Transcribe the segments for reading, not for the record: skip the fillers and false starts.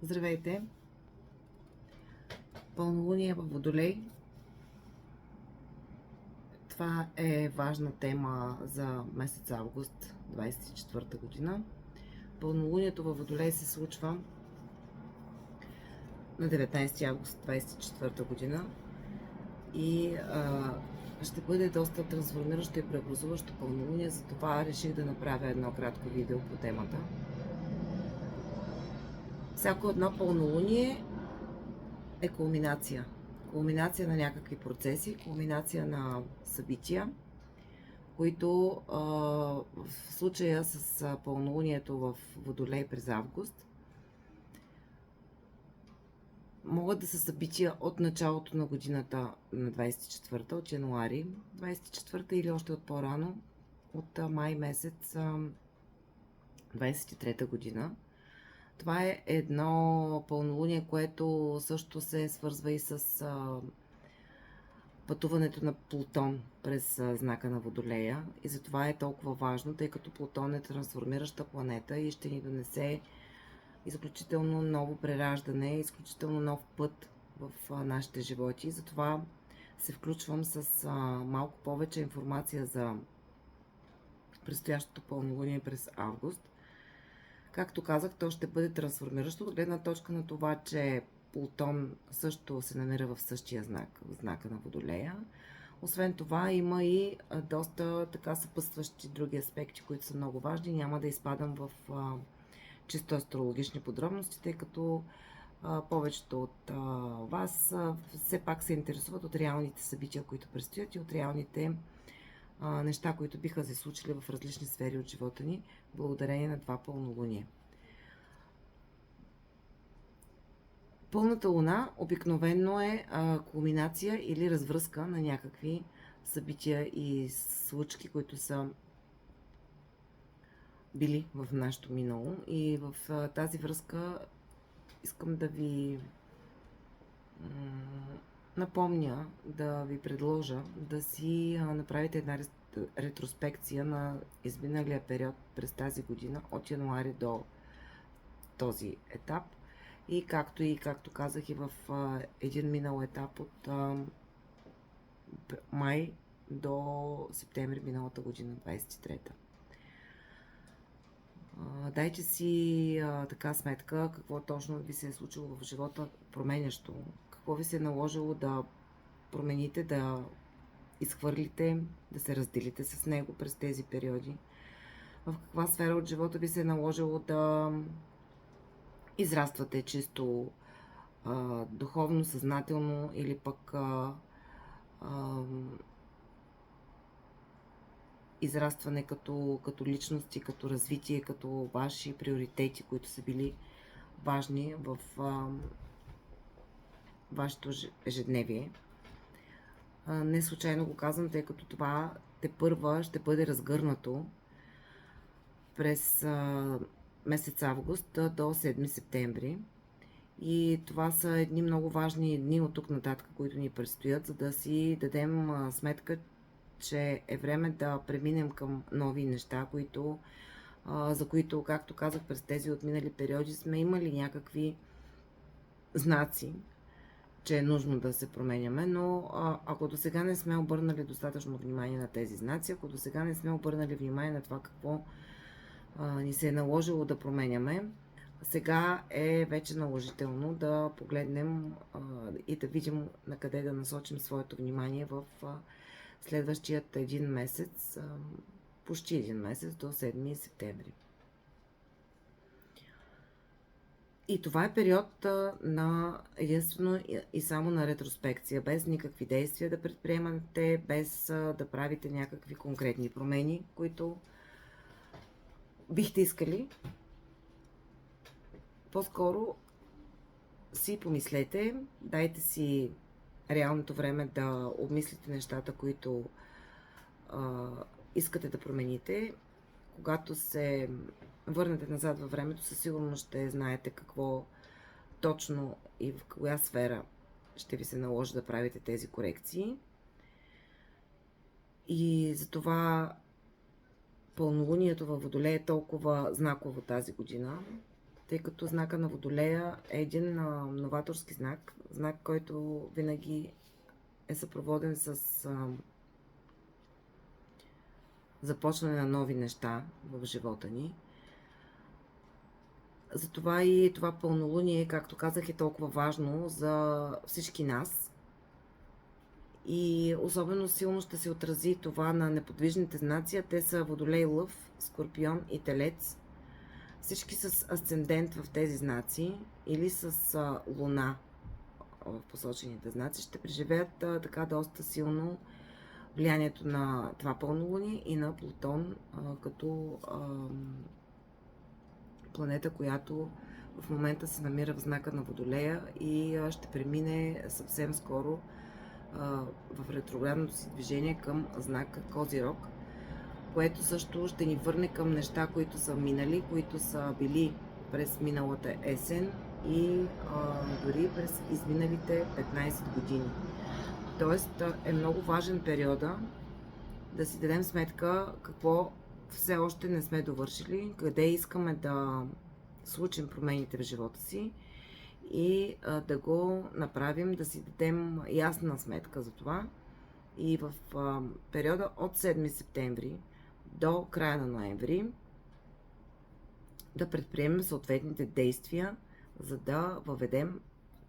Здравейте! Пълнолуние във Водолей. Това е важна тема за месец август 24 година. Пълнолунието във Водолей се случва на 19 август 24 година и ще бъде доста трансформиращо и преобразуващо пълнолуние, затова реших да направя едно кратко видео по темата. Всяко едно пълнолуние е кулминация. Кулминация на някакви процеси, кулминация на събития, които в случая с пълнолунието в Водолей през август могат да са събития от началото на годината на 24-та, от януари 24-та или още от по-рано, от май месец 23-та година. Това е едно пълнолуние, което също се свързва и с пътуването на Плутон през знака на Водолея. И затова е толкова важно, тъй като Плутон е трансформираща планета и ще ни донесе изключително ново прераждане, изключително нов път в нашите животи. И затова се включвам с малко повече информация за предстоящото пълнолуние през август. Както казах, то ще бъде трансформиращо от гледна точка на това, че Плутон също се намира в същия знак, в знака на Водолея. Освен това има и доста така съпътстващи други аспекти, които са много важни. Няма да изпадам в чисто астрологични подробности, тъй като повечето от вас все пак се интересуват от реалните събития, които предстоят и от реалните неща, които биха се случили в различни сфери от живота ни, благодарение на това пълнолуние. Пълната луна обикновено е кулминация или развръзка на някакви събития и случки, които са били в нашето минало. И в тази връзка искам да ви напомня, да ви предложа да си направите една ретроспекция на изминалия период през тази година, от януари до този етап. И както казах и в един минал етап от май до септември миналата година, 23-та. Дайте си така сметка какво точно ви се е случило в живота променящо. Какво ви се е наложило да промените, да изхвърлите, да се разделите с него през тези периоди. В каква сфера от живота ви се е наложило да израствате чисто духовно, съзнателно или пък израстване като личности, като развитие, като ваши приоритети, които са били важни в вашето ежедневие. Не случайно го казвам, тъй като това тепърва ще бъде разгърнато през месец август до 7 септември. И това са едни много важни дни от тук нататък, които ни предстоят, за да си дадем сметка, че е време да преминем към нови неща, за които, както казах, през тези отминали периоди сме имали някакви знаци, че е нужно да се променяме, но ако до сега не сме обърнали достатъчно внимание на тези знаци, ако до сега не сме обърнали внимание на това какво ни се е наложило да променяме, сега е вече наложително да погледнем и да видим на къде да насочим своето внимание в следващият един месец, почти един месец до 7 септември. И това е период на единствено и само на ретроспекция, без никакви действия да предприемате, без да правите някакви конкретни промени, които бихте искали. По-скоро си помислете, дайте си реалното време да обмислите нещата, които искате да промените. Когато се върнете назад във времето, със сигурност ще знаете какво точно и в коя сфера ще ви се наложи да правите тези корекции. И затова пълнолунието във Водолей е толкова знаково тази година. тъй като знака на Водолея е един новаторски знак, знак, който винаги е съпроводен с започване на нови неща в живота ни. Затова и това пълнолуние, както казах, е толкова важно за всички нас. И особено силно ще се отрази това на неподвижните знаци. Те са Водолей, Лъв, Скорпион и Телец. Всички с асцендент в тези знаци или с луна в посочените знаци ще преживеят така доста силно влиянието на това пълнолуние и на Плутон като планета, която в момента се намира в знака на Водолея и ще премине съвсем скоро в ретроградното си движение към знака Козирог, което също ще ни върне към неща, които са минали, които са били през миналата есен и дори през изминалите 15 години. Тоест е много важен периода да си дадем сметка какво все още не сме довършили, къде искаме да случим промените в живота си и да го направим, да си дадем ясна сметка за това. И в периода от 7 септември до края на ноември да предприемем съответните действия, за да въведем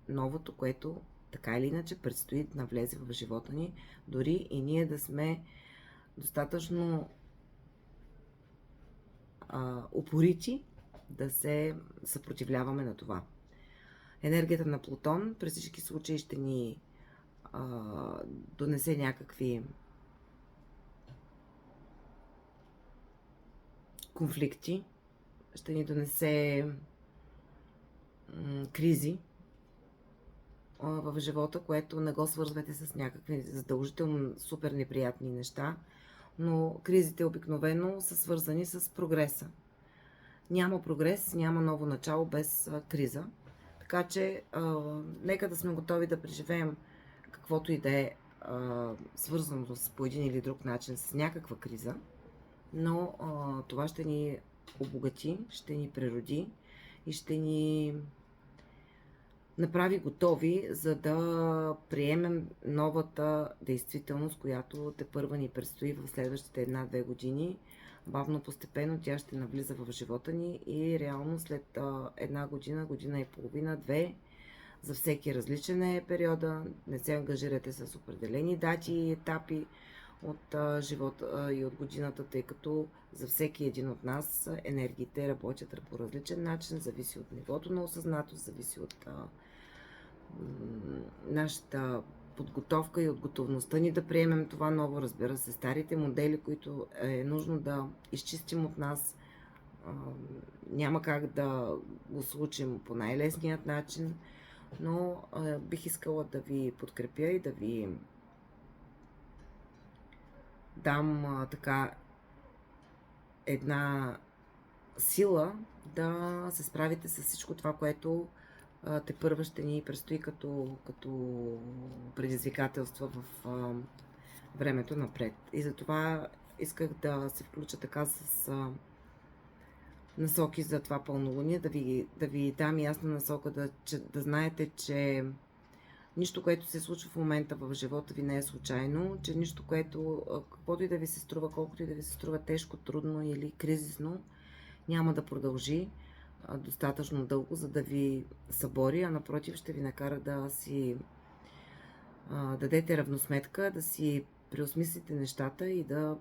новото, което така или иначе предстои да навлезе в живота ни, дори и ние да сме достатъчно упорити да се съпротивляваме на това. Енергията на Плутон при всички случаи ще ни донесе някакви конфликти, ще ни донесе кризи в живота, което не го свързвате с някакви задължително супер неприятни неща, но кризите обикновено са свързани с прогреса. Няма прогрес, няма ново начало без криза. Така че нека да сме готови да преживеем каквото и да е свързано по един или друг начин с някаква криза, но това ще ни обогати, ще ни природи и ще ни направи готови, за да приемем новата действителност, която тепърва ни предстои в следващите 1-2 години. Бавно, постепенно тя ще навлиза в живота ни и реално след 1 година, година и половина, 2, за всеки различен е периода. Не се ангажирате с определени дати и етапи от живота и от годината, тъй като за всеки един от нас енергиите работят по различен начин, зависи от нивото на осъзнатост, зависи от нашата подготовка и от готовността ни да приемем това ново, разбира се, старите модели, които е нужно да изчистим от нас. Няма как да го случим по най-лесният начин, но бих искала да ви подкрепя и да ви дам така една сила да се справите с всичко това, което тепърва ще ни предстои като предизвикателства в времето напред. И затова исках да се включа така с насоки за това пълнолуние, да ви дам ясна насока, да знаете, че нищо, което се случва в момента в живота ви не е случайно, че нищо, което, каквото и да ви се струва, колкото и да ви се струва тежко, трудно или кризисно, няма да продължи достатъчно дълго, за да ви събори, а напротив ще ви накара да си дадете равносметка, да си преосмислите нещата и да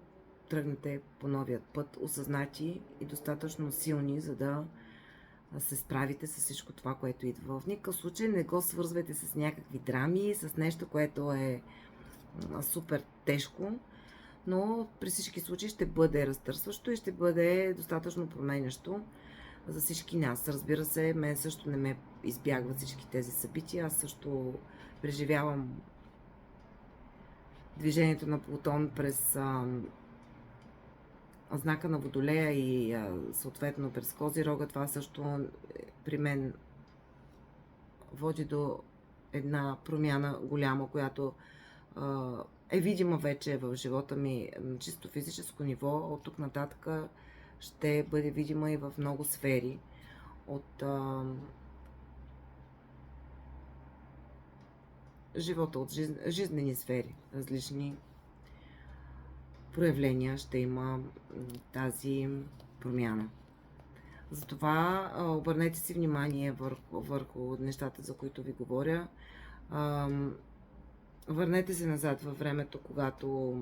тръгнете по новият път, осъзнати и достатъчно силни, за да се справите с всичко това, което идва. В никакъв случай не го свързвайте с някакви драми, с нещо, което е супер тежко, но при всички случаи ще бъде разтърсващо и ще бъде достатъчно променящо за всички нас. Разбира се, мен също не ме избягват всички тези събития. Аз също преживявам движението на Плутон през знака на Водолея и съответно през Козирога. Това също при мен води до една промяна голяма, която е видима вече в живота ми на чисто физическо ниво. От тук нататък ще бъде видима и в много сфери от живота, от жизнени сфери, различни проявления ще има тази промяна. Затова обърнете си внимание върху нещата, за които ви говоря. Върнете се назад във времето, когато,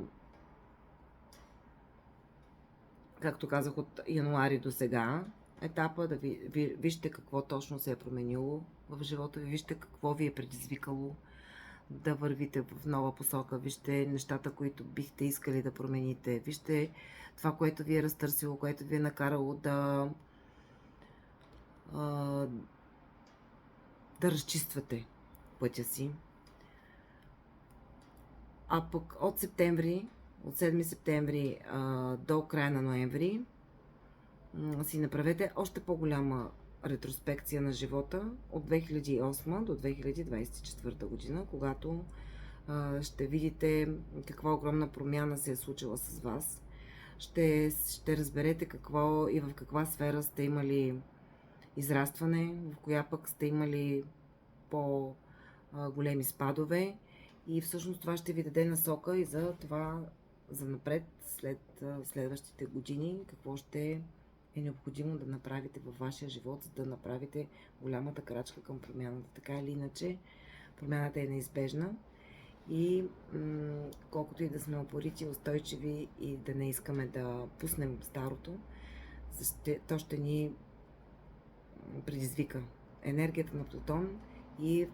както казах, от януари до сега, етапа да вижте какво точно се е променило в живота ви, вижте какво ви е предизвикало да вървите в нова посока, вижте нещата, които бихте искали да промените, вижте това, което ви е разтърсило, което ви е накарало да разчиствате пътя си. А пък от септември, от 7 септември до края на ноември си направете още по-голяма ретроспекция на живота от 2008 до 2024 година, когато ще видите каква огромна промяна се е случила с вас. Ще разберете какво и в каква сфера сте имали израстване, в коя пък сте имали по-големи спадове. И всъщност това ще ви даде насока и за това, за напред, след следващите години, какво ще е необходимо да направите във вашия живот, за да направите голямата крачка към промяната. Така или иначе, промяната е неизбежна и колкото и да сме упорити, устойчиви и да не искаме да пуснем старото, то ще ни предизвика енергията на Плутон и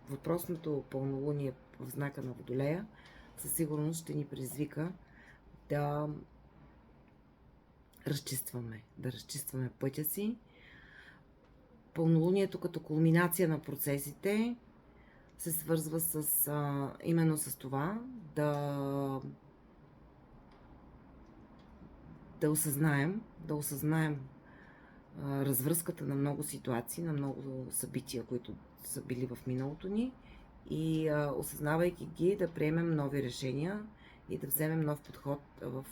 въпросното пълнолуние в знака на Водолея със сигурност ще ни предизвика да разчистваме пътя си. Пълнолунието като кулминация на процесите се свързва именно с това да осъзнаем развръзката на много ситуации, на много събития, които са били в миналото ни и осъзнавайки ги да приемем нови решения и да вземем нов подход в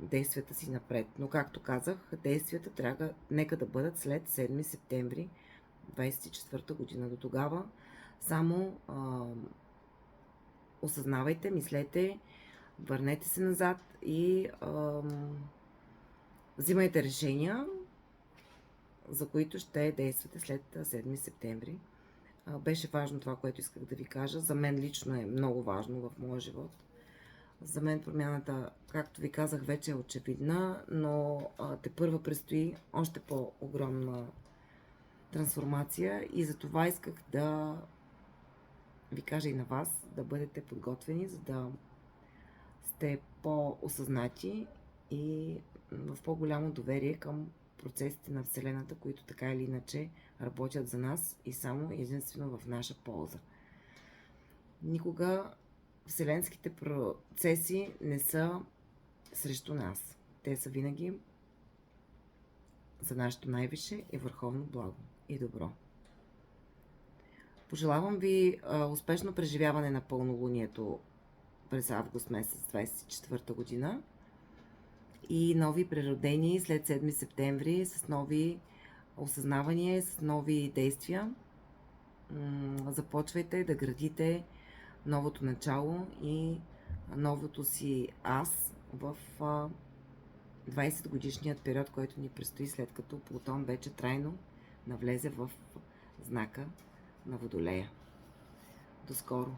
действията си напред. Но както казах, действията нека да бъдат след 7 септември 2024 година. До тогава само осъзнавайте, мислете, върнете се назад и взимайте решения, за които ще действате след 7 септември. Беше важно това, което исках да ви кажа. За мен лично е много важно в моя живот. За мен промяната, както ви казах, вече е очевидна, но тепърва предстои още по-огромна трансформация и за това исках да ви кажа и на вас да бъдете подготвени, за да сте по-осъзнати и в по-голямо доверие към процесите на Вселената, които така или иначе работят за нас и само единствено в наша полза. Никога вселенските процеси не са срещу нас. Те са винаги за нашето най-висше и върховно благо и добро. Пожелавам ви успешно преживяване на пълнолунието през август месец 24 година и нови преродени след 7 септември с нови осъзнавания, с нови действия. Започвайте да градите новото начало и новото си аз в 20 годишният период, който ни предстои след като Плутон вече трайно навлезе в знака на Водолея. До скоро!